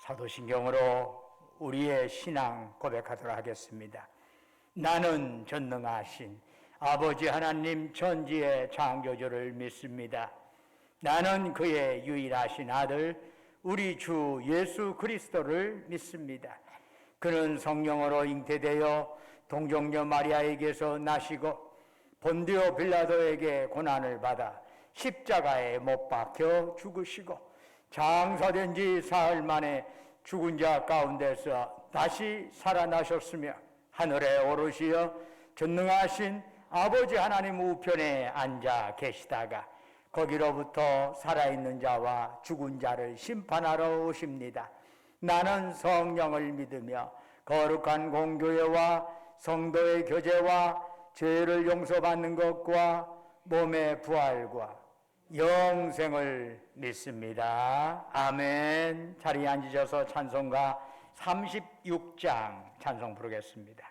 사도신경으로 우리의 신앙 고백하도록 하겠습니다. 나는 전능하신 아버지 하나님 천지의 창조주를 믿습니다. 나는 그의 유일하신 아들 우리 주 예수 그리스도를 믿습니다. 그는 성령으로 잉태되어 동정녀 마리아에게서 나시고 본디오 빌라도에게 고난을 받아 십자가에 못 박혀 죽으시고 장사된 지 사흘 만에 죽은 자 가운데서 다시 살아나셨으며 하늘에 오르시어 전능하신 아버지 하나님 우편에 앉아 계시다가 거기로부터 살아있는 자와 죽은 자를 심판하러 오십니다. 나는 성령을 믿으며 거룩한 공교회와 성도의 교제와 죄를 용서받는 것과 몸의 부활과 영생을 믿습니다. 아멘. 자리에 앉으셔서 찬송가 36장 찬송 부르겠습니다.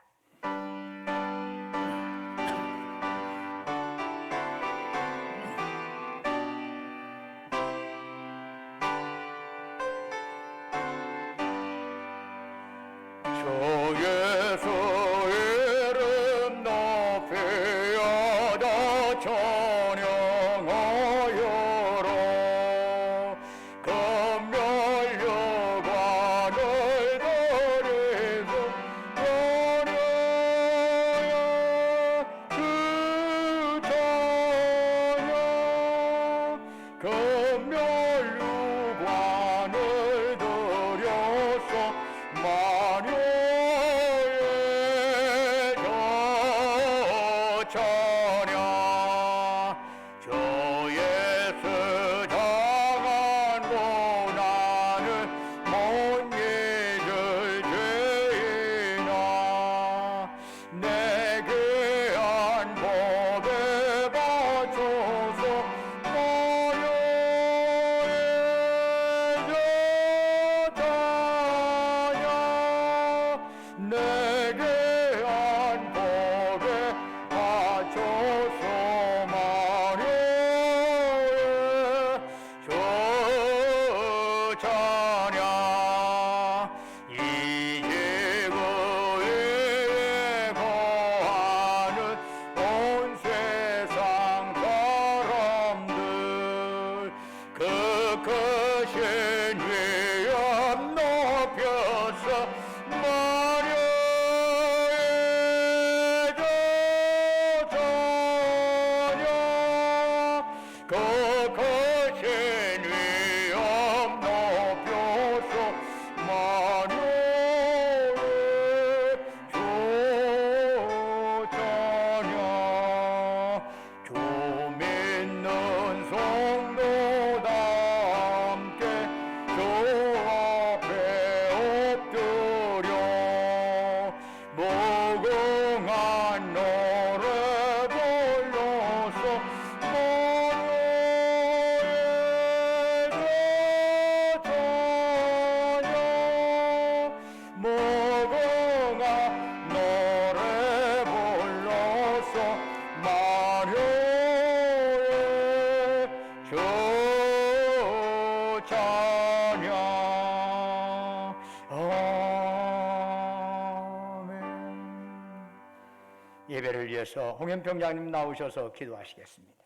예배를 위해서 홍현평장님 나오셔서 기도하시겠습니다.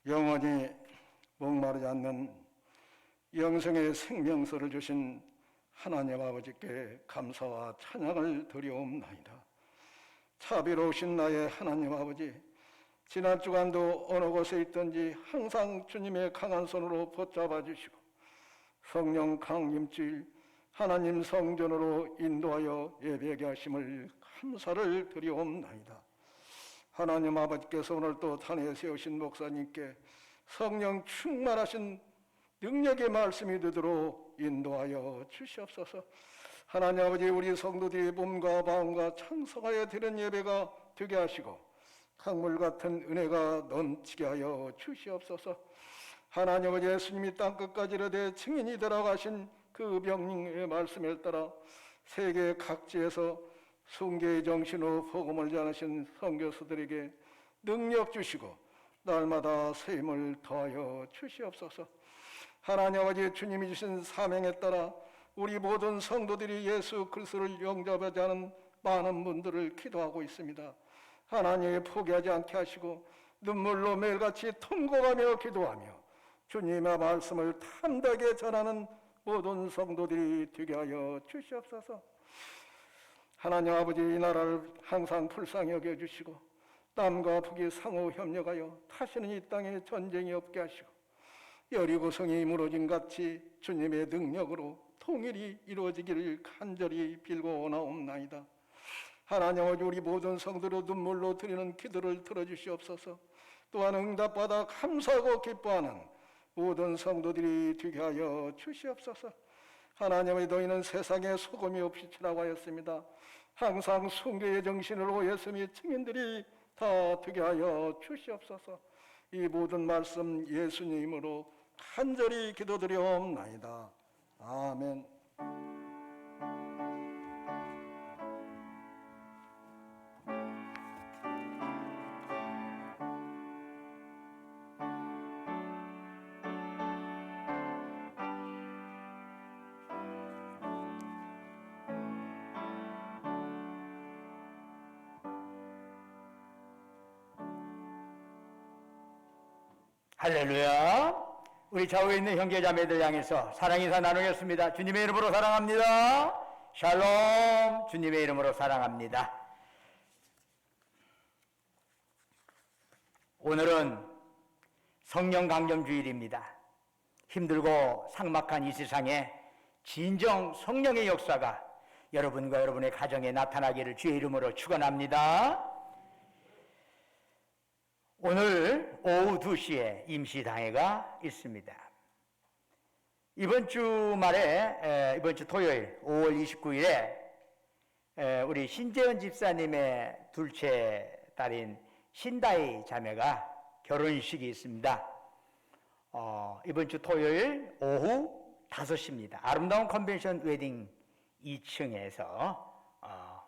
영원히 목마르지 않는 영생의 생명수를 주신 하나님 아버지께 감사와 찬양을 드리옵나이다. 자비로우신 나의 하나님 아버지, 지난 주간도 어느 곳에 있든지 항상 주님의 강한 손으로 붙잡아 주시고 성령 강림주일 하나님 성전으로 인도하여 예배하게 하심을 감사를 드리옵나이다. 하나님 아버지께서 오늘 또 단에 세우신 목사님께 성령 충만하신 능력의 말씀이 되도록 인도하여 주시옵소서. 하나님 아버지, 우리 성도들의 몸과 마음과 찬송하여 드리는 예배가 되게 하시고 강물 같은 은혜가 넘치게 하여 주시옵소서. 하나님 아버지, 예수님이 땅끝까지 이르되 증인이 되라고 하신 그 명령의 말씀에 따라 세계 각지에서 숭계의 정신으로 복음을 전하신 선교사들에게 능력 주시고 날마다 새 힘을 더하여 주시옵소서. 하나님 아버지, 주님이 주신 사명에 따라 우리 모든 성도들이 예수 그리스도를 영접하지 않은 많은 분들을 기도하고 있습니다. 하나님이 포기하지 않게 하시고 눈물로 매일같이 통곡하며 기도하며 주님의 말씀을 담대하게 전하는 모든 성도들이 되게 하여 주시옵소서. 하나님 아버지, 이 나라를 항상 불쌍히 여겨주시고 남과 북이 상호 협력하여 다시는 이 땅에 전쟁이 없게 하시고 여리고성이 무너진 같이 주님의 능력으로 통일이 이루어지기를 간절히 빌고 원하옵나이다. 하나님 아버지, 우리 모든 성도로 눈물로 드리는 기도를 들어주시옵소서. 또한 응답받아 감사하고 기뻐하는 모든 성도들이 되게 하여 주시옵소서. 하나님 아버지, 너희는 세상에 소금이 없이 지라고 하였습니다. 항상 숭배의 정신으로 예수님의 증인들이 다 되게 하여 주시옵소서. 이 모든 말씀 예수님으로 간절히 기도드리옵나이다. 아멘. 할렐루야. 우리 좌우에 있는 형제자매들 향해서 사랑 인사 나누겠습니다. 주님의 이름으로 사랑합니다. 샬롬. 주님의 이름으로 사랑합니다. 오늘은 성령 강림 주일입니다. 힘들고 삭막한 이 세상에 진정 성령의 역사가 여러분과 여러분의 가정에 나타나기를 주의 이름으로 축원합니다. 오늘 오후 2시에 임시당회가 있습니다. 이번 주말에, 이번 주 토요일 5월 29일에 우리 신재현 집사님의 둘째 딸인 신다희 자매가 결혼식이 있습니다. 이번 주 토요일 오후 5시입니다. 아름다운 컨벤션 웨딩 2층에서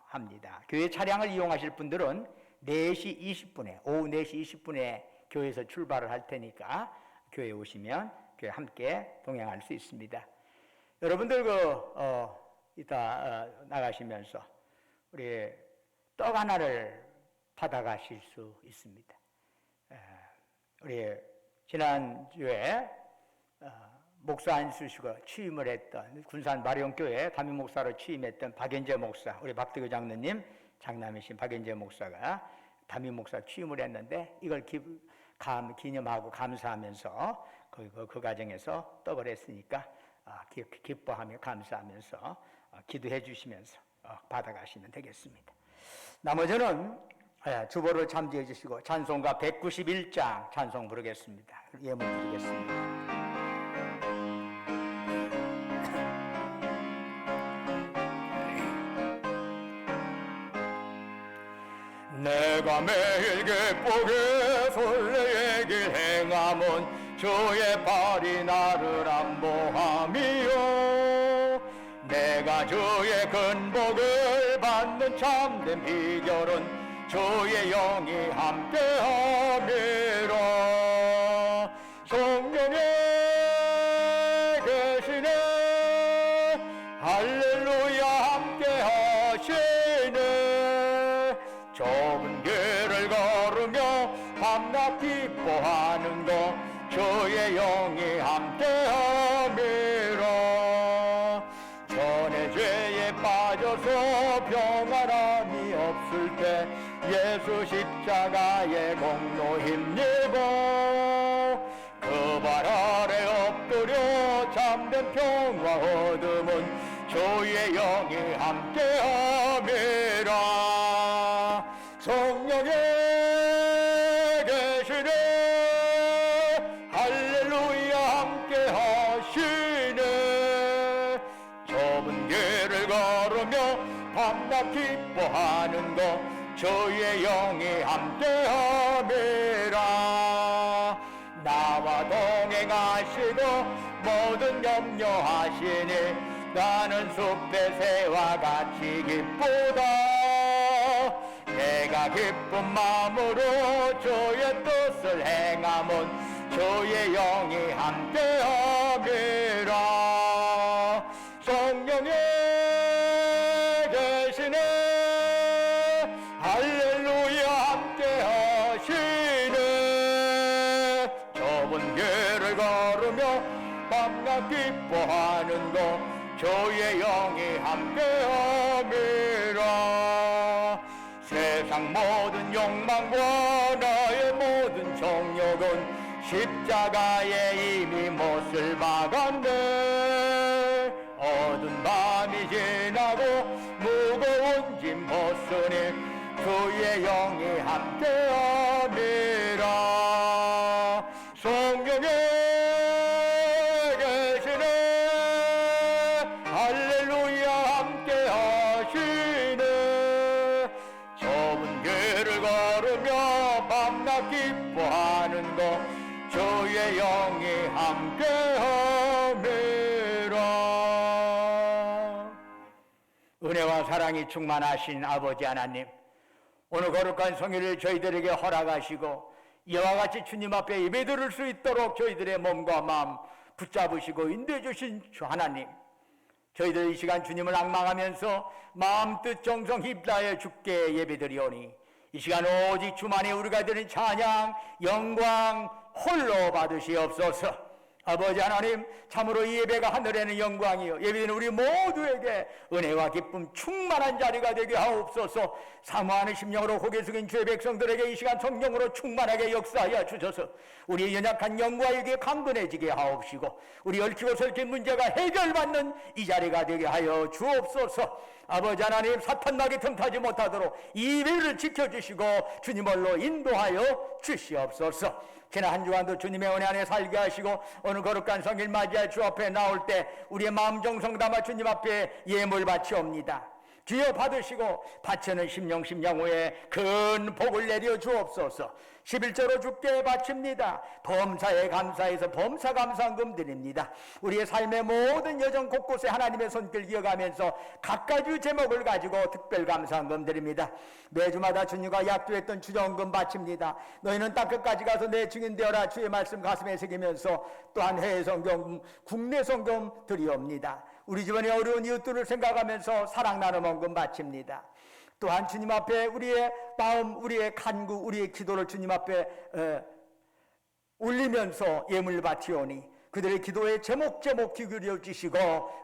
합니다. 교회 차량을 이용하실 분들은 4시 20분에, 오후 4시 20분에 교회에서 출발을 할 테니까 교회에 오시면 교회 함께 동행할 수 있습니다. 여러분들 이따 나가시면서 우리 떡 하나를 받아가실 수 있습니다. 우리 지난주에 목사 안수시고 취임을 했던 군산 마령교회 담임 목사로 취임했던 박연재 목사, 우리 박대교 장로님 장남이신 박연재 목사가 담임 목사 취임을 했는데 이걸 기념하고 감사하면서 그 과정에서 떡을 했으니까 기뻐하며 감사하면서 기도해 주시면서 받아가시면 되겠습니다. 나머지는 주보를 참조해 주시고 찬송가 191장 찬송 부르겠습니다. 예문 드리겠습니다. 내가 매일 기쁘게 설레의 길 행함은 주의 팔이 나를 안보함이요 내가 주의 큰 복을 받는 참된 비결은 주의 영이 함께함이라 성령이 계시네 할렐루야 함께하시네 좁은 길을 걸으며 밤낮 기뻐하는 것 주의 영이 함께함이라 전에 죄에 빠져서 평안함이 없을 때 예수 십자가의 공로 힘입어 그 발 아래 엎드려 참된 평화 얻음은 주의 영이 함께함이라 성령이 계시네 할렐루야 함께하시네 좁은 길을 걸으며 밤낮 기뻐하는 것 주의 영이 함께함이라 나와 동행하시고 모든 염려하시니 나는 숲의 새와 같이 기쁘다 우리가 기쁜 마음으로 주의 뜻을 행하면 주의 영이 함께하리라. 성령이 계시네 할렐루야 함께하시네. 좁은 길을 걸으며 밤낮 기뻐하는 것 주의 영이 함께함이라. 세상 모든 욕망과 나의 모든 정욕은 십자가에 이미 못을 박았네. 어두운 밤이 지나고 무거운 짐 벗으니 주의 영이 함께함이라. 성령에 계시네 할렐루야 함께하시네. 좁은 길을 걸으며 밤낮 기뻐하는 것 주의 영이 함께함이라. 은혜와 사랑이 충만하신 아버지 하나님, 오늘 거룩한 성일을 저희들에게 허락하시고 이와 같이 주님 앞에 예배드릴 수 있도록 저희들의 몸과 마음 붙잡으시고 인도해 주신 주 하나님, 저희들 이 시간 주님을 앙망하면서 마음 뜻 정성 힘다하여 주께 예배드리오니 이 시간 오직 주만이 우리가 드린 찬양 영광 홀로 받으시옵소서. 아버지 하나님, 참으로 이 예배가 하늘에는 영광이요 예배는 우리 모두에게 은혜와 기쁨 충만한 자리가 되게 하옵소서. 사모하는 심령으로 고개 숙인 주의 백성들에게 이 시간 성령으로 충만하게 역사하여 주셔서 우리의 연약한 영과 육이 강건해지게 하옵시고 우리 얽히고 설킨 문제가 해결받는 이 자리가 되게 하여 주옵소서. 아버지 하나님, 사탄막이 틈타지 못하도록 이 예배를 지켜주시고 주님 홀로 인도하여 주시옵소서. 지난 한 주간도 주님의 은혜 안에 살게 하시고 오늘 거룩한 성일 맞이할 주 앞에 나올 때 우리의 마음 정성 담아 주님 앞에 예물 바치옵니다. 주여 받으시고 바치는 심령 후에 큰 복을 내려 주옵소서. 11조로 주께 바칩니다. 범사에 감사해서 범사 감사금 드립니다. 우리의 삶의 모든 여정 곳곳에 하나님의 손길 기억하면서 각가지 제목을 가지고 특별 감사금 드립니다. 매주마다 주님과 약조했던 주정금 바칩니다. 너희는 땅 끝까지 가서 내 증인 되어라 주의 말씀 가슴에 새기면서 또한 해외 성경, 국내 성경 드리옵니다. 우리 집안의 어려운 이웃들을 생각하면서 사랑 나눔 헌금 바칩니다. 또한 주님 앞에 우리의 마음, 우리의 간구, 우리의 기도를 주님 앞에 올리면서 예물 바치오니 그들의 기도에 제목 귀 기울여 주시고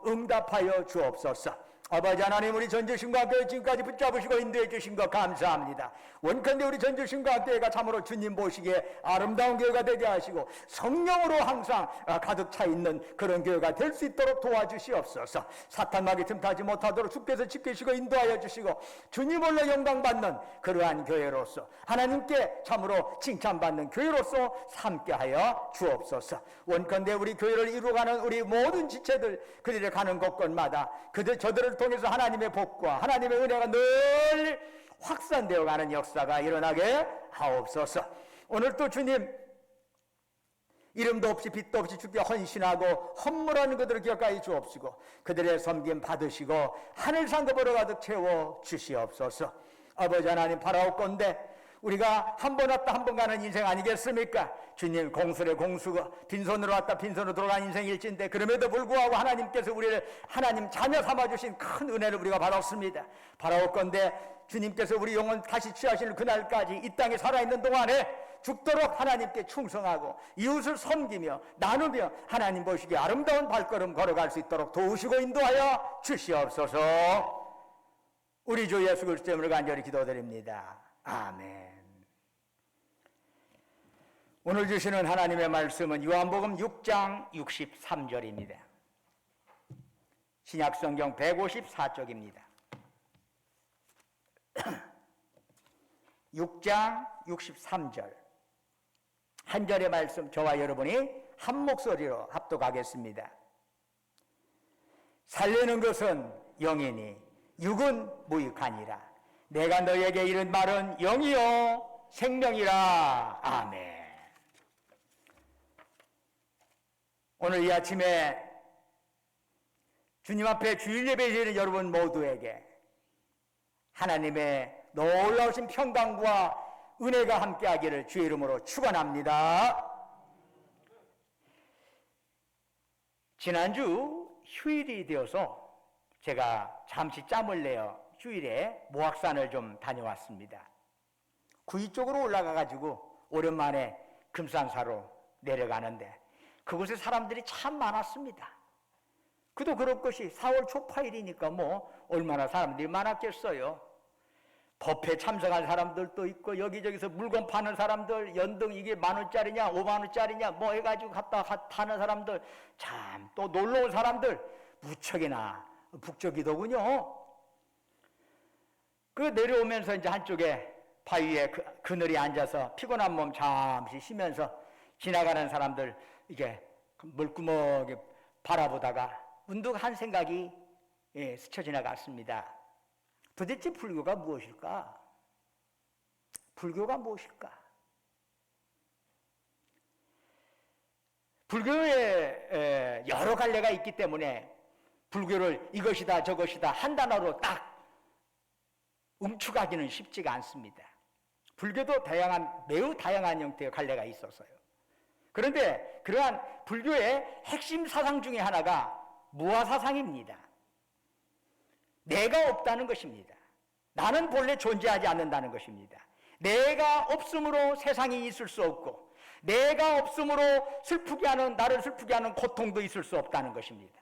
응답하여 주옵소서. 아버지 하나님, 우리 전주신과 교회 지금까지 붙잡으시고 인도해 주신 것 감사합니다. 원컨대 우리 전주신과 교회가 참으로 주님 보시기에 아름다운 교회가 되게 하시고 성령으로 항상 가득 차 있는 그런 교회가 될 수 있도록 도와주시옵소서. 사탄막이 틈타지 못하도록 주께서 지키시고 인도하여 주시고 주님 홀로 영광받는 그러한 교회로서 하나님께 참으로 칭찬받는 교회로서 삼게 하여 주옵소서. 원컨대 우리 교회를 이루어가는 우리 모든 지체들, 그들이 가는 곳곳마다 저들을 통해서 하나님의 복과 하나님의 은혜가 늘 확산되어 가는 역사가 일어나게 하옵소서. 오늘 또 주님, 이름도 없이 빛도 없이 주께 헌신하고 헌물하는 그들을 기억하여 주옵시고 그들의 섬김 받으시고 하늘 상급으로 가득 채워 주시옵소서. 아버지 하나님, 바라옵건대 우리가 한 번 왔다 한 번 가는 인생 아니겠습니까? 주님, 공술의 공수가 빈손으로 왔다 빈손으로 돌아간 인생일진데 그럼에도 불구하고 하나님께서 우리를 하나님 자녀 삼아주신 큰 은혜를 우리가 받았습니다. 바라옵건대 주님께서 우리 영혼 다시 취하실 그날까지 이 땅에 살아있는 동안에 죽도록 하나님께 충성하고 이웃을 섬기며 나누며 하나님 보시기에 아름다운 발걸음 걸어갈 수 있도록 도우시고 인도하여 주시옵소서. 우리 주 예수 그리스도 이름으로 간절히 기도드립니다. 아멘. 오늘 주시는 하나님의 말씀은 요한복음 6장 63절입니다. 신약성경 154쪽입니다. 6장 63절 한 절의 말씀 저와 여러분이 한 목소리로 합독하겠습니다. 살려는 것은 영이니 육은 무익하니라. 내가 너에게 이른 말은 영이요 생명이라. 아멘. 오늘 이 아침에 주님 앞에 주일 예배 드리는 여러분 모두에게 하나님의 놀라우신 평강과 은혜가 함께하기를 주의 이름으로 축원합니다. 지난주 휴일이 되어서 제가 잠시 짬을 내어 휴일에 모악산을 좀 다녀왔습니다. 구이 쪽으로 올라가가지고 오랜만에 금산사로 내려가는데 그곳에 사람들이 참 많았습니다. 그도 그럴 것이 4월 초파일이니까 뭐 얼마나 사람들이 많았겠어요. 법회 참석한 사람들도 있고 여기저기서 물건 파는 사람들, 연등 이게 10,000원짜리냐 50,000원짜리냐 뭐 해가지고 갔다 타는 사람들, 참 또 놀러온 사람들 무척이나 북적이더군요. 그 내려오면서 이제 한쪽에 바위에 그늘이 앉아서 피곤한 몸 잠시 쉬면서 지나가는 사람들 이게 물구멍에 바라보다가 문득 한 생각이 스쳐 지나갔습니다. 도대체 불교가 무엇일까? 불교가 무엇일까? 불교에 여러 갈래가 있기 때문에 불교를 이것이다 저것이다 한 단어로 딱 응축하기는 쉽지가 않습니다. 불교도 매우 다양한 형태의 갈래가 있어서요. 그런데 그러한 불교의 핵심 사상 중에 하나가 무아사상입니다. 내가 없다는 것입니다. 나는 본래 존재하지 않는다는 것입니다. 내가 없음으로 세상이 있을 수 없고 내가 없음으로 나를 슬프게 하는 고통도 있을 수 없다는 것입니다.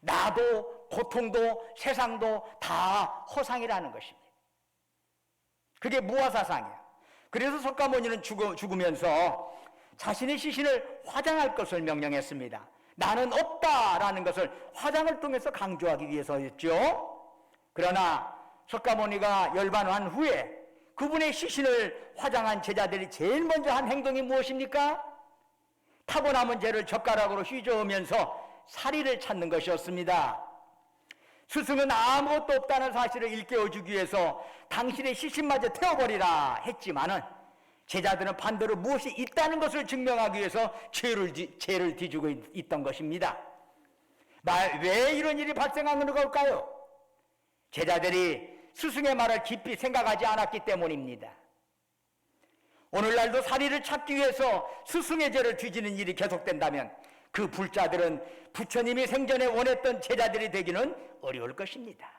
나도 고통도 세상도 다 허상이라는 것입니다. 그게 무아사상이에요. 그래서 석가모니는 죽으면서 자신의 시신을 화장할 것을 명령했습니다. 나는 없다라는 것을 화장을 통해서 강조하기 위해서였죠. 그러나 석가모니가 열반한 후에 그분의 시신을 화장한 제자들이 제일 먼저 한 행동이 무엇입니까? 타고 남은 재를 젓가락으로 휘저으면서 사리를 찾는 것이었습니다. 스승은 아무것도 없다는 사실을 일깨워주기 위해서 당신의 시신마저 태워버리라 했지만은 제자들은 반대로 무엇이 있다는 것을 증명하기 위해서 죄를 뒤지고 있던 것입니다. 왜 이런 일이 발생하는 걸까요? 제자들이 스승의 말을 깊이 생각하지 않았기 때문입니다. 오늘날도 사리를 찾기 위해서 스승의 죄를 뒤지는 일이 계속된다면 그 불자들은 부처님이 생전에 원했던 제자들이 되기는 어려울 것입니다.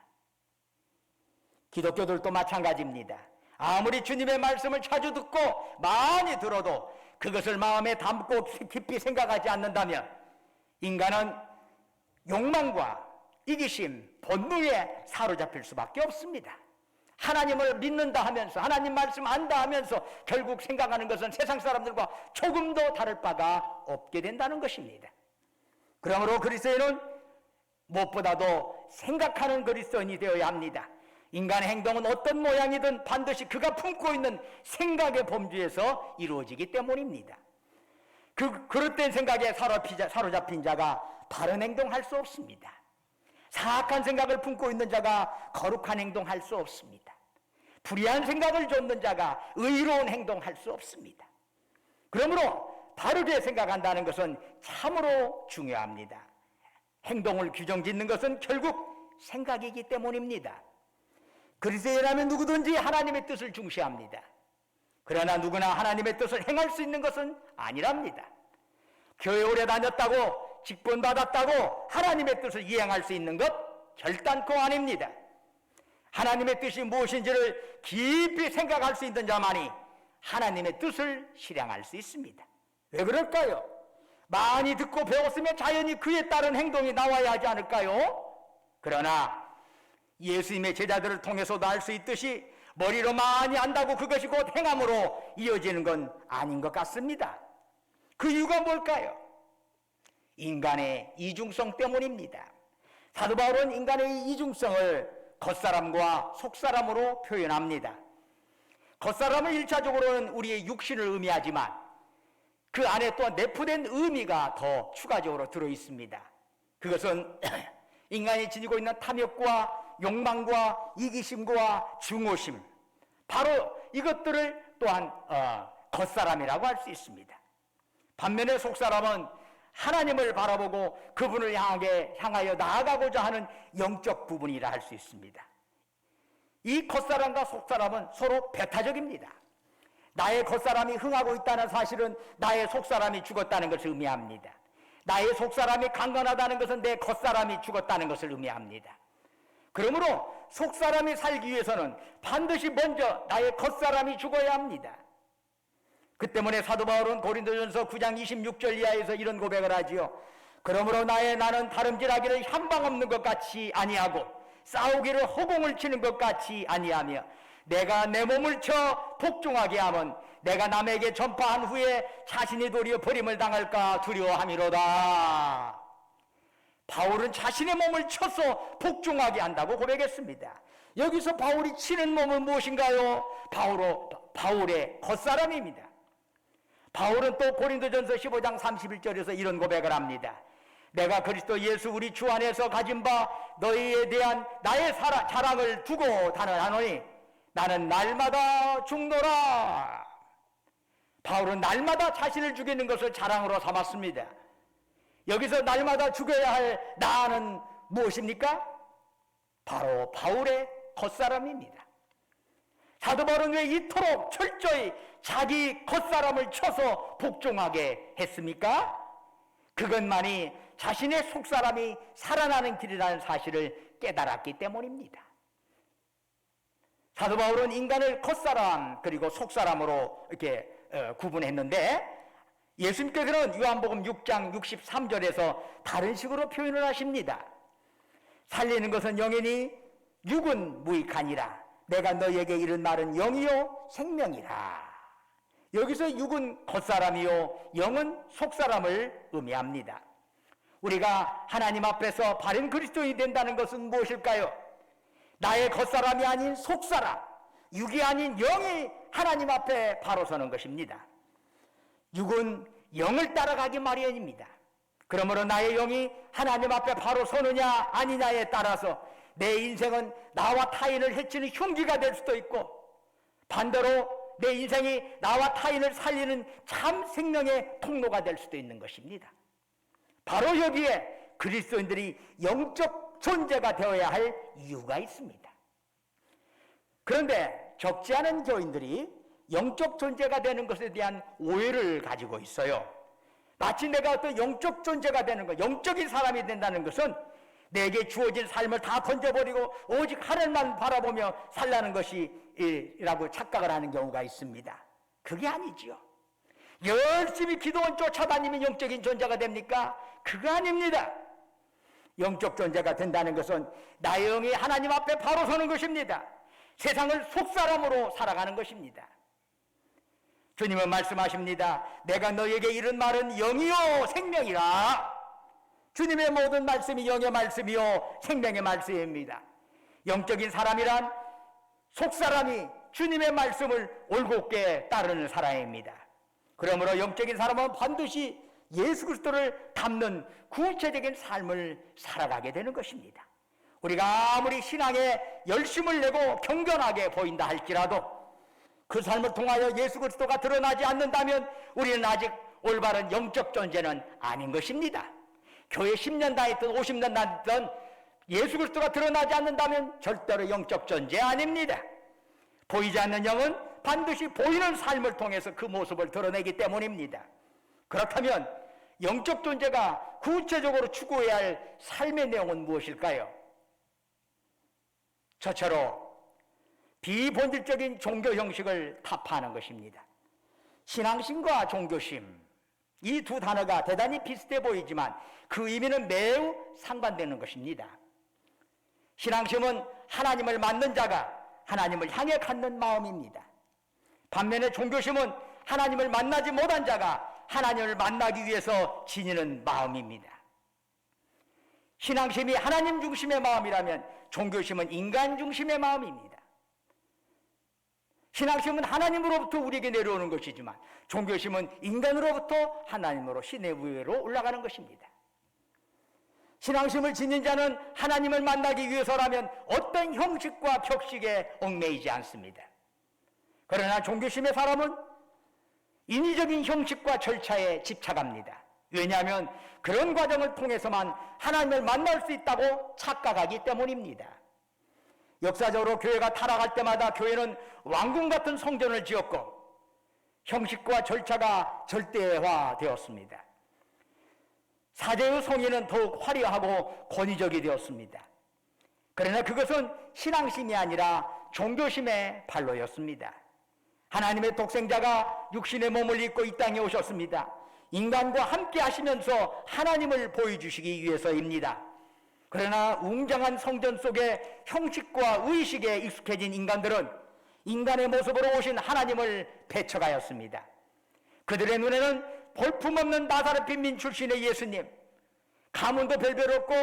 기독교들도 마찬가지입니다. 아무리 주님의 말씀을 자주 듣고 많이 들어도 그것을 마음에 담고 깊이 생각하지 않는다면 인간은 욕망과 이기심, 본능에 사로잡힐 수밖에 없습니다. 하나님을 믿는다 하면서 하나님 말씀 안다 하면서 결국 생각하는 것은 세상 사람들과 조금도 다를 바가 없게 된다는 것입니다. 그러므로 그리스도인은 무엇보다도 생각하는 그리스도인이 되어야 합니다. 인간의 행동은 어떤 모양이든 반드시 그가 품고 있는 생각의 범주에서 이루어지기 때문입니다. 그릇된 생각에 사로잡힌 자가 바른 행동할 수 없습니다. 사악한 생각을 품고 있는 자가 거룩한 행동할 수 없습니다. 불의한 생각을 좇는 자가 의로운 행동할 수 없습니다. 그러므로 바르게 생각한다는 것은 참으로 중요합니다. 행동을 규정짓는 것은 결국 생각이기 때문입니다. 그리스도인이라면 누구든지 하나님의 뜻을 중시합니다. 그러나 누구나 하나님의 뜻을 행할 수 있는 것은 아니랍니다. 교회 오래 다녔다고 직분 받았다고 하나님의 뜻을 이행할 수 있는 것 결단코 아닙니다. 하나님의 뜻이 무엇인지를 깊이 생각할 수 있는 자만이 하나님의 뜻을 실행할 수 있습니다. 왜 그럴까요? 많이 듣고 배웠으면 자연히 그에 따른 행동이 나와야 하지 않을까요? 그러나 예수님의 제자들을 통해서도 알 수 있듯이 머리로 많이 안다고 그것이 곧 행함으로 이어지는 건 아닌 것 같습니다. 그 이유가 뭘까요? 인간의 이중성 때문입니다. 사도 바울은 인간의 이중성을 겉사람과 속사람으로 표현합니다. 겉사람은 1차적으로는 우리의 육신을 의미하지만 그 안에 또 내포된 의미가 더 추가적으로 들어있습니다. 그것은 인간이 지니고 있는 탐욕과 욕망과 이기심과 증오심, 바로 이것들을 또한 겉사람이라고 할 수 있습니다. 반면에 속사람은 하나님을 바라보고 그분을 향하여 나아가고자 하는 영적 부분이라 할 수 있습니다. 이 겉사람과 속사람은 서로 배타적입니다. 나의 겉사람이 흥하고 있다는 사실은 나의 속사람이 죽었다는 것을 의미합니다. 나의 속사람이 강건하다는 것은 내 겉사람이 죽었다는 것을 의미합니다. 그러므로 속사람이 살기 위해서는 반드시 먼저 나의 겉사람이 죽어야 합니다. 그 때문에 사도 바울은 고린도전서 9장 26절 이하에서 이런 고백을 하지요. 그러므로 나는 다름질하기를 향방 없는 것 같이 아니하고 싸우기를 허공을 치는 것 같이 아니하며 내가 내 몸을 쳐 복종하게 하면 내가 남에게 전파한 후에 자신이 도리어 버림을 당할까 두려워함이로다. 바울은 자신의 몸을 쳐서 복종하게 한다고 고백했습니다. 여기서 바울이 치는 몸은 무엇인가요? 바울의 겉사람입니다. 바울은 또 고린도전서 15장 31절에서 이런 고백을 합니다. 내가 그리스도 예수 우리 주 안에서 가진 바 너희에 대한 나의 자랑을 두고 단언하노니 나는 날마다 죽노라. 바울은 날마다 자신을 죽이는 것을 자랑으로 삼았습니다. 여기서 날마다 죽여야 할 나는 무엇입니까? 바로 바울의 겉사람입니다. 사도 바울은 왜 이토록 철저히 자기 겉사람을 쳐서 복종하게 했습니까? 그것만이 자신의 속사람이 살아나는 길이라는 사실을 깨달았기 때문입니다. 사도 바울은 인간을 겉사람 그리고 속사람으로 이렇게 구분했는데 예수님께서는 요한복음 6장 63절에서 다른 식으로 표현을 하십니다. 살리는 것은 영이니 육은 무익하니라. 내가 너희에게 이른 말은 영이요 생명이라. 여기서 육은 겉사람이요 영은 속사람을 의미합니다. 우리가 하나님 앞에서 바른 그리스도인이 된다는 것은 무엇일까요? 나의 겉사람이 아닌 속사람, 육이 아닌 영이 하나님 앞에 바로 서는 것입니다. 육은 영을 따라가기 마련입니다. 그러므로 나의 영이 하나님 앞에 바로 서느냐 아니냐에 따라서 내 인생은 나와 타인을 해치는 흉기가 될 수도 있고 반대로 내 인생이 나와 타인을 살리는 참 생명의 통로가 될 수도 있는 것입니다. 바로 여기에 그리스도인들이 영적 존재가 되어야 할 이유가 있습니다. 그런데 적지 않은 교인들이 영적 존재가 되는 것에 대한 오해를 가지고 있어요. 마치 내가 어떤 영적 존재가 되는 것, 영적인 사람이 된다는 것은 내게 주어진 삶을 다 던져버리고 오직 하늘만 바라보며 살라는 것이라고 착각을 하는 경우가 있습니다. 그게 아니지요. 열심히 기도원 쫓아다니면 영적인 존재가 됩니까? 그거 아닙니다. 영적 존재가 된다는 것은 나의 영이 하나님 앞에 바로 서는 것입니다. 세상을 속사람으로 살아가는 것입니다. 주님은 말씀하십니다. 내가 너에게 이른 말은 영이요 생명이라. 주님의 모든 말씀이 영의 말씀이요 생명의 말씀입니다. 영적인 사람이란 속사람이 주님의 말씀을 올곧게 따르는 사람입니다. 그러므로 영적인 사람은 반드시 예수 그리스도를 닮는 구체적인 삶을 살아가게 되는 것입니다. 우리가 아무리 신앙에 열심을 내고 경건하게 보인다 할지라도 그 삶을 통하여 예수 그리스도가 드러나지 않는다면 우리는 아직 올바른 영적 존재는 아닌 것입니다. 교회 10년 다녔든 50년 다녔든 예수 그리스도가 드러나지 않는다면 절대로 영적 존재 아닙니다. 보이지 않는 영은 반드시 보이는 삶을 통해서 그 모습을 드러내기 때문입니다. 그렇다면 영적 존재가 구체적으로 추구해야 할 삶의 내용은 무엇일까요? 저처럼 비본질적인 종교 형식을 타파하는 것입니다. 신앙심과 종교심, 이 두 단어가 대단히 비슷해 보이지만 그 의미는 매우 상반되는 것입니다. 신앙심은 하나님을 만난 자가 하나님을 향해 갖는 마음입니다. 반면에 종교심은 하나님을 만나지 못한 자가 하나님을 만나기 위해서 지니는 마음입니다. 신앙심이 하나님 중심의 마음이라면 종교심은 인간 중심의 마음입니다. 신앙심은 하나님으로부터 우리에게 내려오는 것이지만 종교심은 인간으로부터 하나님으로 신의 위로 올라가는 것입니다. 신앙심을 지닌 자는 하나님을 만나기 위해서라면 어떤 형식과 격식에 얽매이지 않습니다. 그러나 종교심의 사람은 인위적인 형식과 절차에 집착합니다. 왜냐하면 그런 과정을 통해서만 하나님을 만날 수 있다고 착각하기 때문입니다. 역사적으로 교회가 타락할 때마다 교회는 왕궁 같은 성전을 지었고 형식과 절차가 절대화되었습니다. 사제의 성의는 더욱 화려하고 권위적이 되었습니다. 그러나 그것은 신앙심이 아니라 종교심의 발로였습니다. 하나님의 독생자가 육신의 몸을 입고 이 땅에 오셨습니다. 인간과 함께 하시면서 하나님을 보여주시기 위해서입니다. 그러나 웅장한 성전 속의 형식과 의식에 익숙해진 인간들은 인간의 모습으로 오신 하나님을 배척하였습니다. 그들의 눈에는 볼품없는 나사렛 빈민 출신의 예수님, 가문도 별별 없고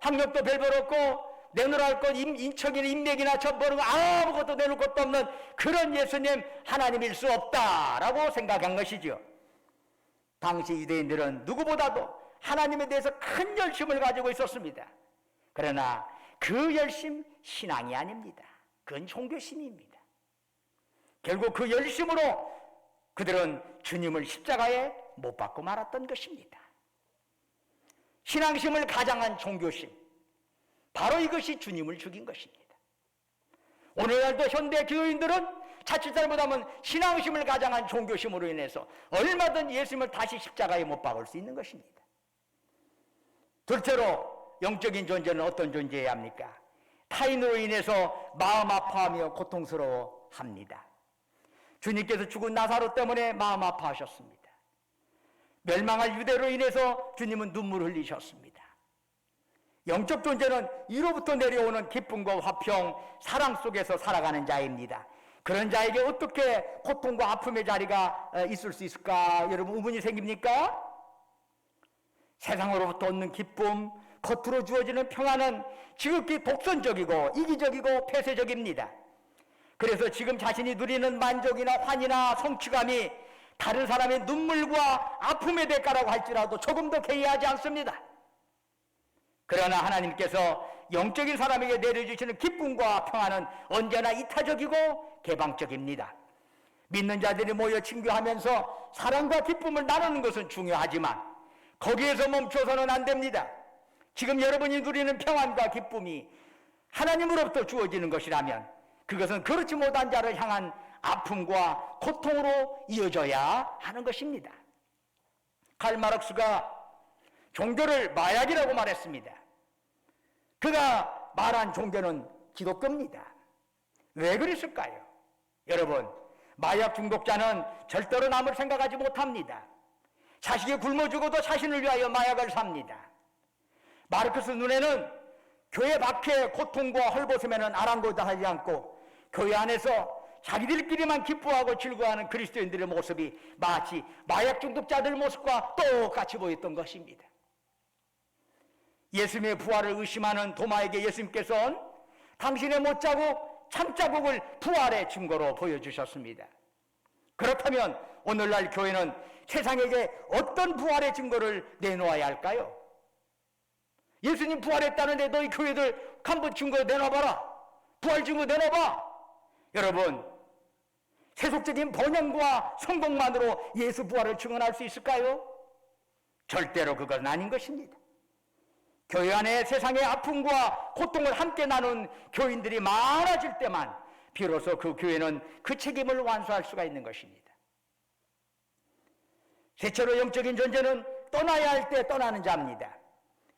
학력도 별별 없고 내놓을 것 인척이나 인맥이나 전부는 아무것도 내놓을 것도 없는 그런 예수님 하나님일 수 없다라고 생각한 것이죠. 당시 유대인들은 누구보다도 하나님에 대해서 큰 열심을 가지고 있었습니다. 그러나 그 열심 신앙이 아닙니다. 그건 종교심입니다. 결국 그 열심으로 그들은 주님을 십자가에 못 박고 말았던 것입니다. 신앙심을 가장한 종교심, 바로 이것이 주님을 죽인 것입니다. 오늘날도 현대 교인들은 자칫 잘못하면 신앙심을 가장한 종교심으로 인해서 얼마든 예수님을 다시 십자가에 못 박을 수 있는 것입니다. 둘째로 영적인 존재는 어떤 존재여야 합니까? 타인으로 인해서 마음 아파하며 고통스러워합니다. 주님께서 죽은 나사로 때문에 마음 아파하셨습니다. 멸망할 유대로 인해서 주님은 눈물을 흘리셨습니다. 영적 존재는 이로부터 내려오는 기쁨과 화평, 사랑 속에서 살아가는 자입니다. 그런 자에게 어떻게 고통과 아픔의 자리가 있을 수 있을까? 여러분 의문이 생깁니까? 세상으로부터 얻는 기쁨, 겉으로 주어지는 평안은 지극히 독선적이고 이기적이고 폐쇄적입니다. 그래서 지금 자신이 누리는 만족이나 환희나 성취감이 다른 사람의 눈물과 아픔의 대가라고 할지라도 조금 더 개의하지 않습니다. 그러나 하나님께서 영적인 사람에게 내려주시는 기쁨과 평안은 언제나 이타적이고 개방적입니다. 믿는 자들이 모여 친교하면서 사랑과 기쁨을 나누는 것은 중요하지만 거기에서 멈춰서는 안 됩니다. 지금 여러분이 누리는 평안과 기쁨이 하나님으로부터 주어지는 것이라면 그것은 그렇지 못한 자를 향한 아픔과 고통으로 이어져야 하는 것입니다. 칼 마르크스가 종교를 마약이라고 말했습니다. 그가 말한 종교는 기독교입니다. 왜 그랬을까요? 여러분, 마약 중독자는 절대로 남을 생각하지 못합니다. 자식이 굶어 죽어도 자신을 위하여 마약을 삽니다. 마르크스 눈에는 교회 밖의 고통과 헐벗음에는 아랑곳하지 않고 교회 안에서 자기들끼리만 기뻐하고 즐거워하는 그리스도인들의 모습이 마치 마약 중독자들 모습과 똑같이 보였던 것입니다. 예수님의 부활을 의심하는 도마에게 예수님께서는 당신의 못자국, 참자국을 부활의 증거로 보여주셨습니다. 그렇다면 오늘날 교회는 세상에게 어떤 부활의 증거를 내놓아야 할까요? 예수님 부활했다는데 너희 교회들 한번 증거 내놔봐라. 부활 증거 내놔봐. 여러분, 세속적인 번영과 성공만으로 예수 부활을 증언할 수 있을까요? 절대로 그건 아닌 것입니다. 교회 안에 세상의 아픔과 고통을 함께 나눈 교인들이 많아질 때만 비로소 그 교회는 그 책임을 완수할 수가 있는 것입니다. 셋째로 영적인 존재는 떠나야 할 때 떠나는 자입니다.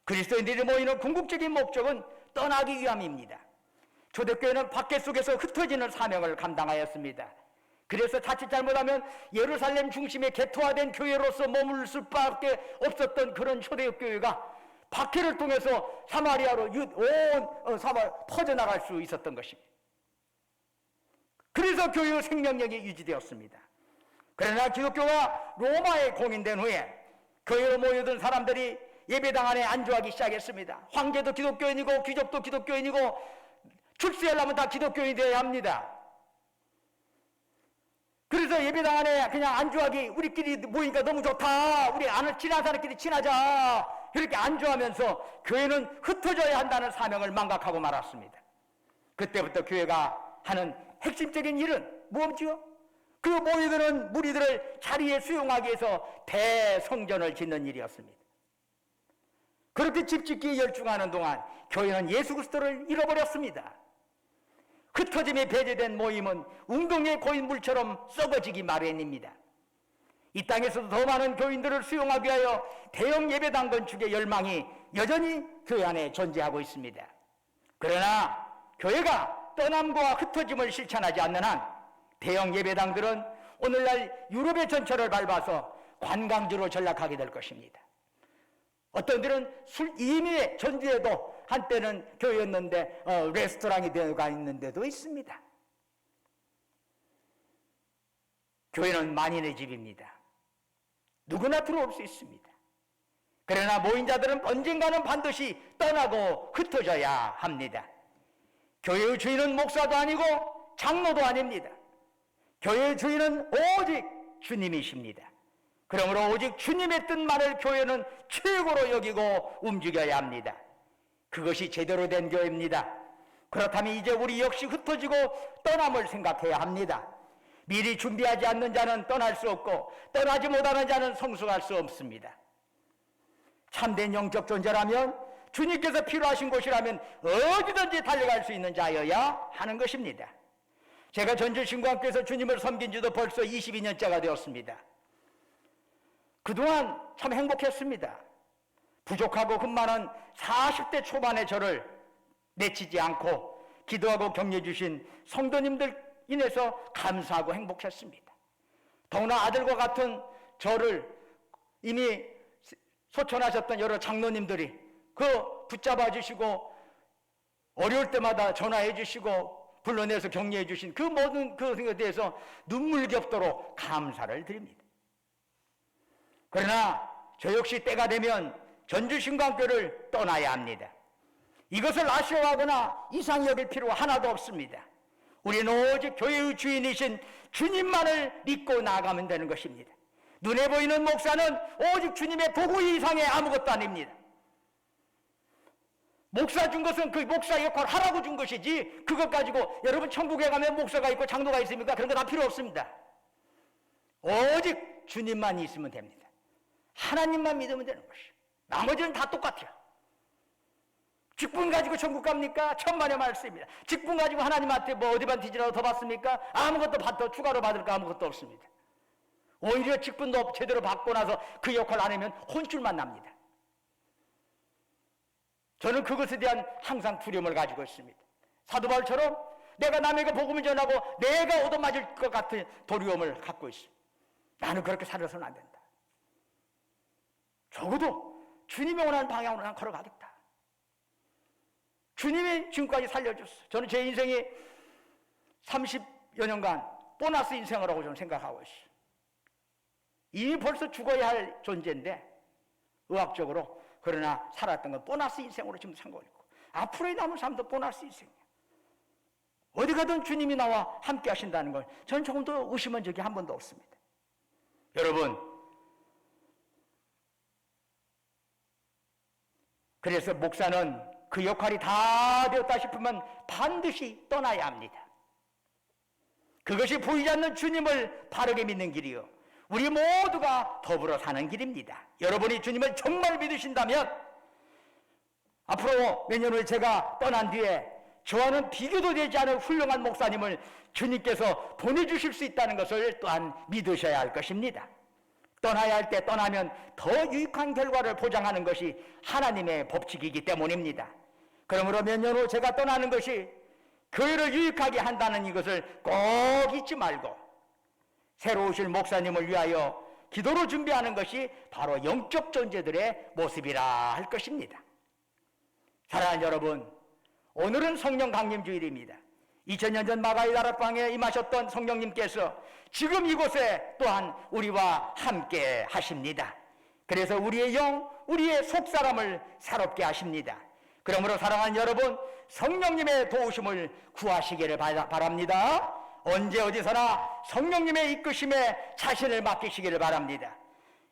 그리스도인들이 모이는 궁극적인 목적은 떠나기 위함입니다. 초대교회는 밖에 속에서 흩어지는 사명을 감당하였습니다. 그래서 자칫 잘못하면 예루살렘 중심의 개토화된 교회로서 머물 수밖에 없었던 그런 초대교회가 박해를 통해서 사마리아로 온 퍼져나갈 수 있었던 것입니다. 그래서 교회의 생명력이 유지되었습니다. 그러나 기독교가 로마에 공인된 후에 교회로 모여든 사람들이 예배당 안에 안주하기 시작했습니다. 황제도 기독교인이고 귀족도 기독교인이고 출세하려면 다 기독교인이 되어야 합니다. 그래서 예배당 안에 그냥 안주하기, 우리끼리 모이니까 너무 좋다, 우리 친한 사람끼리 친하자, 이렇게 안주하면서 교회는 흩어져야 한다는 사명을 망각하고 말았습니다. 그때부터 교회가 하는 핵심적인 일은 무엇이요? 그 모이드는 무리들을 자리에 수용하기 위해서 대성전을 짓는 일이었습니다. 그렇게 집 짓기에 열중하는 동안 교회는 예수 그리스도를 잃어버렸습니다. 흩어짐이 배제된 모임은 웅덩이의 고인물처럼 썩어지기 마련입니다. 이 땅에서도 더 많은 교인들을 수용하기 위하여 대형 예배당 건축의 열망이 여전히 교회 안에 존재하고 있습니다. 그러나 교회가 떠남과 흩어짐을 실천하지 않는 한 대형 예배당들은 오늘날 유럽의 전철을 밟아서 관광지로 전락하게 될 것입니다. 어떤 들은 술 이미 전주에도 한때는 교회였는데 레스토랑이 되어가 있는 데도 있습니다. 교회는 만인의 집입니다. 누구나 들어올 수 있습니다. 그러나 모인 자들은 언젠가는 반드시 떠나고 흩어져야 합니다. 교회의 주인은 목사도 아니고 장로도 아닙니다. 교회의 주인은 오직 주님이십니다. 그러므로 오직 주님의 뜻만을 교회는 최고로 여기고 움직여야 합니다. 그것이 제대로 된 교회입니다. 그렇다면 이제 우리 역시 흩어지고 떠남을 생각해야 합니다. 미리 준비하지 않는 자는 떠날 수 없고 떠나지 못하는 자는 성숙할 수 없습니다. 참된 영적 존재라면 주님께서 필요하신 곳이라면 어디든지 달려갈 수 있는 자여야 하는 것입니다. 제가 전주신구학교에서 주님을 섬긴 지도 벌써 22년째가 되었습니다. 그동안 참 행복했습니다. 부족하고 흠많은 40대 초반의 저를 내치지 않고 기도하고 격려해 주신 성도님들 인해서 감사하고 행복했습니다. 더구나 아들과 같은 저를 이미 소천하셨던 여러 장로님들이 그 붙잡아 주시고 어려울 때마다 전화해 주시고 불러내서 격려해 주신 그 모든 그것에 대해서 눈물겹도록 감사를 드립니다. 그러나 저 역시 때가 되면 전주신광교를 떠나야 합니다. 이것을 아쉬워하거나 이상히 여길 필요가 하나도 없습니다. 우리는 오직 교회의 주인이신 주님만을 믿고 나아가면 되는 것입니다. 눈에 보이는 목사는 오직 주님의 도구 이상의 아무것도 아닙니다. 목사 준 것은 그 목사 역할을 하라고 준 것이지 그것 가지고 여러분 천국에 가면 목사가 있고 장로가 있습니까? 그런 거 다 필요 없습니다. 오직 주님만 있으면 됩니다. 하나님만 믿으면 되는 것이에요. 나머지는 다 똑같아요. 직분 가지고 천국 갑니까? 천만의 말씀입니다. 직분 가지고 하나님한테 뭐 어디만 뒤지라도 더 받습니까? 아무것도 더 추가로 받을 거 아무것도 없습니다. 오히려 직분도 제대로 받고 나서 그 역할을 안 하면 혼쭐만 납니다. 저는 그것에 대한 항상 두려움을 가지고 있습니다. 사도 바울처럼 내가 남에게 복음을 전하고 내가 얻어맞을 것 같은 두려움을 갖고 있습니다. 나는 그렇게 살아서는 안 된다. 적어도 주님이 원하는 방향으로 난 걸어가겠다. 주님이 지금까지 살려줬어. 저는 제 인생이 30여 년간 보너스 인생이라고 저는 생각하고 있어요. 이미 벌써 죽어야 할 존재인데 의학적으로 그러나 살았던 건 보너스 인생으로 지금 산 거고 앞으로의 남은 삶도 보너스 인생이에요. 어디 가든 주님이 나와 함께 하신다는 걸 저는 조금 더 의심한 적이 한 번도 없습니다. 여러분, 그래서 목사는 그 역할이 다 되었다 싶으면 반드시 떠나야 합니다. 그것이 보이지 않는 주님을 바르게 믿는 길이요, 우리 모두가 더불어 사는 길입니다. 여러분이 주님을 정말 믿으신다면 앞으로 몇 년 후에 제가 떠난 뒤에 저와는 비교도 되지 않을 훌륭한 목사님을 주님께서 보내주실 수 있다는 것을 또한 믿으셔야 할 것입니다. 떠나야 할 때 떠나면 더 유익한 결과를 보장하는 것이 하나님의 법칙이기 때문입니다. 그러므로 몇 년 후 제가 떠나는 것이 교회를 유익하게 한다는 이것을 꼭 잊지 말고 새로 오실 목사님을 위하여 기도로 준비하는 것이 바로 영적 존재들의 모습이라 할 것입니다. 사랑하는 여러분, 오늘은 성령 강림 주일입니다. 2000년 전 마가의 다락방에 임하셨던 성령님께서 지금 이곳에 또한 우리와 함께 하십니다. 그래서 우리의 영, 우리의 속사람을 새롭게 하십니다. 그러므로 사랑하는 여러분, 성령님의 도우심을 구하시기를 바랍니다. 언제 어디서나 성령님의 이끄심에 자신을 맡기시기를 바랍니다.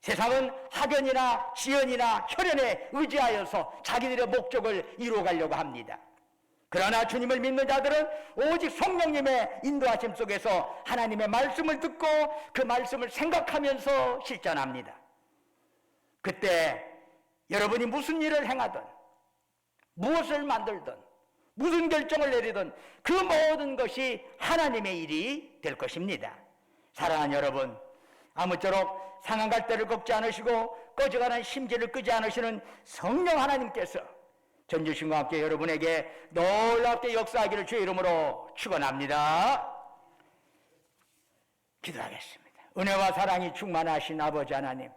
세상은 학연이나 지연이나 혈연에 의지하여서 자기들의 목적을 이루어가려고 합니다. 그러나 주님을 믿는 자들은 오직 성령님의 인도하심 속에서 하나님의 말씀을 듣고 그 말씀을 생각하면서 실천합니다. 그때 여러분이 무슨 일을 행하든 무엇을 만들든 무슨 결정을 내리든 그 모든 것이 하나님의 일이 될 것입니다. 사랑하는 여러분, 아무쪼록 상한 갈대를 꺾지 않으시고 꺼져가는 심지를 끄지 않으시는 성령 하나님께서 전주신과 함께 여러분에게 놀랍게 역사하기를 주의 이름으로 축원합니다. 기도하겠습니다. 은혜와 사랑이 충만하신 아버지 하나님,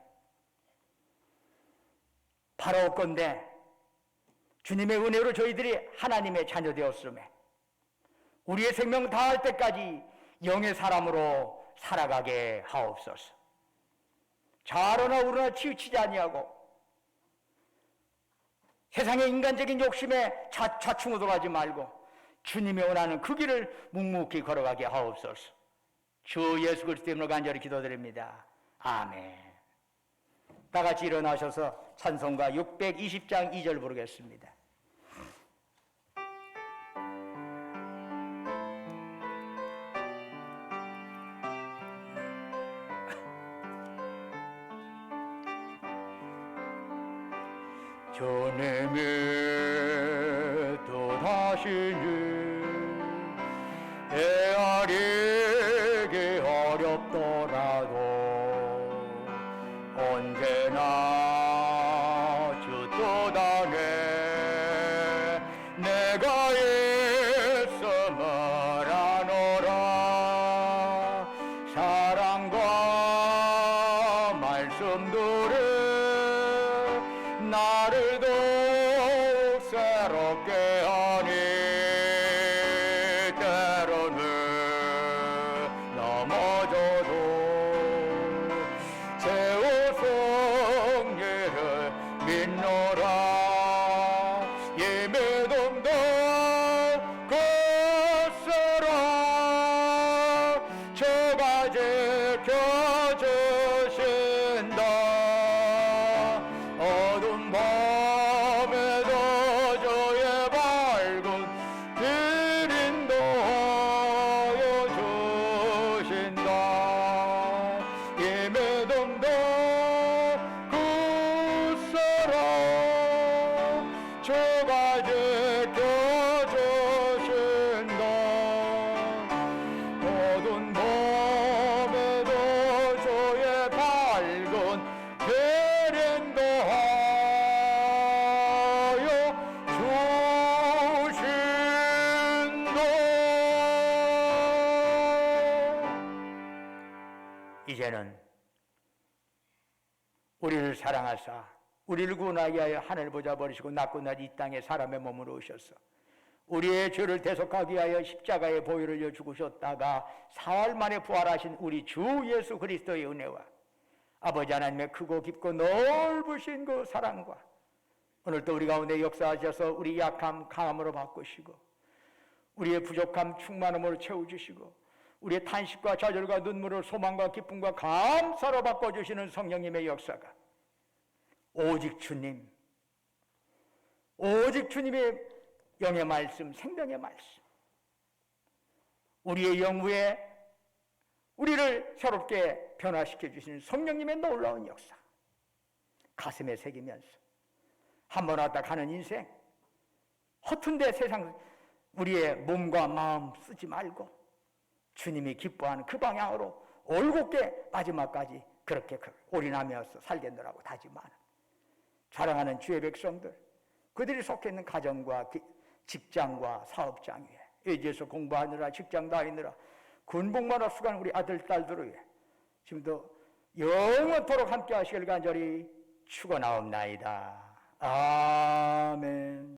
바라옵건대 주님의 은혜로 저희들이 하나님의 자녀 되었음에 우리의 생명 다할 때까지 영의 사람으로 살아가게 하옵소서. 좌로나 우로나 치우치지 아니하고 세상의 인간적인 욕심에 좌충우돌하지 말고 주님이 원하는 그 길을 묵묵히 걸어가게 하옵소서. 주 예수 그리스도 이름으로 간절히 기도드립니다. 아멘. 다 같이 일어나셔서 찬송가 620장 2절 부르겠습니다. 주님이 또다시는 헤아리기 어렵더라도 언제나 주 뜻 안에 내가 있음을 아노라. 사랑과 말씀들을 나를 더욱 새롭게 하니 때로는 넘어져도 제우 성례를 믿노라. 예배동도 것으로 저가 지켜주신다. 어둠 밤에도 저의 밝은 길 인도하여 주신다. 예배동도 굳세라 저가 지켜주신다. 어두운 밤에도 저의 밝은 길 인도하여 주신다. 이제는 우리를 사랑하사 우리를 구원하기 위하여 하늘을 보좌 버리시고 낮고 낮 이 땅에 사람의 몸으로 오셔서 우리의 죄를 대속하기 위하여 십자가의 보혈을 흘려 죽으셨다가 사흘 만에 부활하신 우리 주 예수 그리스도의 은혜와 아버지 하나님의 크고 깊고 넓으신 그 사랑과 오늘도 우리 가운데 역사하셔서 우리 약함 강함으로 바꾸시고 우리의 부족함 충만함으로 채워주시고 우리의 탄식과 좌절과 눈물을 소망과 기쁨과 감사로 바꿔주시는 성령님의 역사가 오직 주님, 오직 주님의 영의 말씀, 생명의 말씀, 우리의 영후에 우리를 새롭게 변화시켜 주시는 성령님의 놀라운 역사 가슴에 새기면서 한 번 왔다 가는 인생, 허튼데 세상 우리의 몸과 마음 쓰지 말고 주님이 기뻐하는 그 방향으로 올곧게 마지막까지 그렇게 올인하면서 살겠노라고 다짐하는 사랑하는 주의 백성들, 그들이 속해 있는 가정과 직장과 사업장 위에 예지에서 공부하느라 직장 다니느라 군복무하러 수고하는 우리 아들 딸들을 위해 지금도 영원토록 함께 하시길 간절히 축원하옵나이다. 아멘.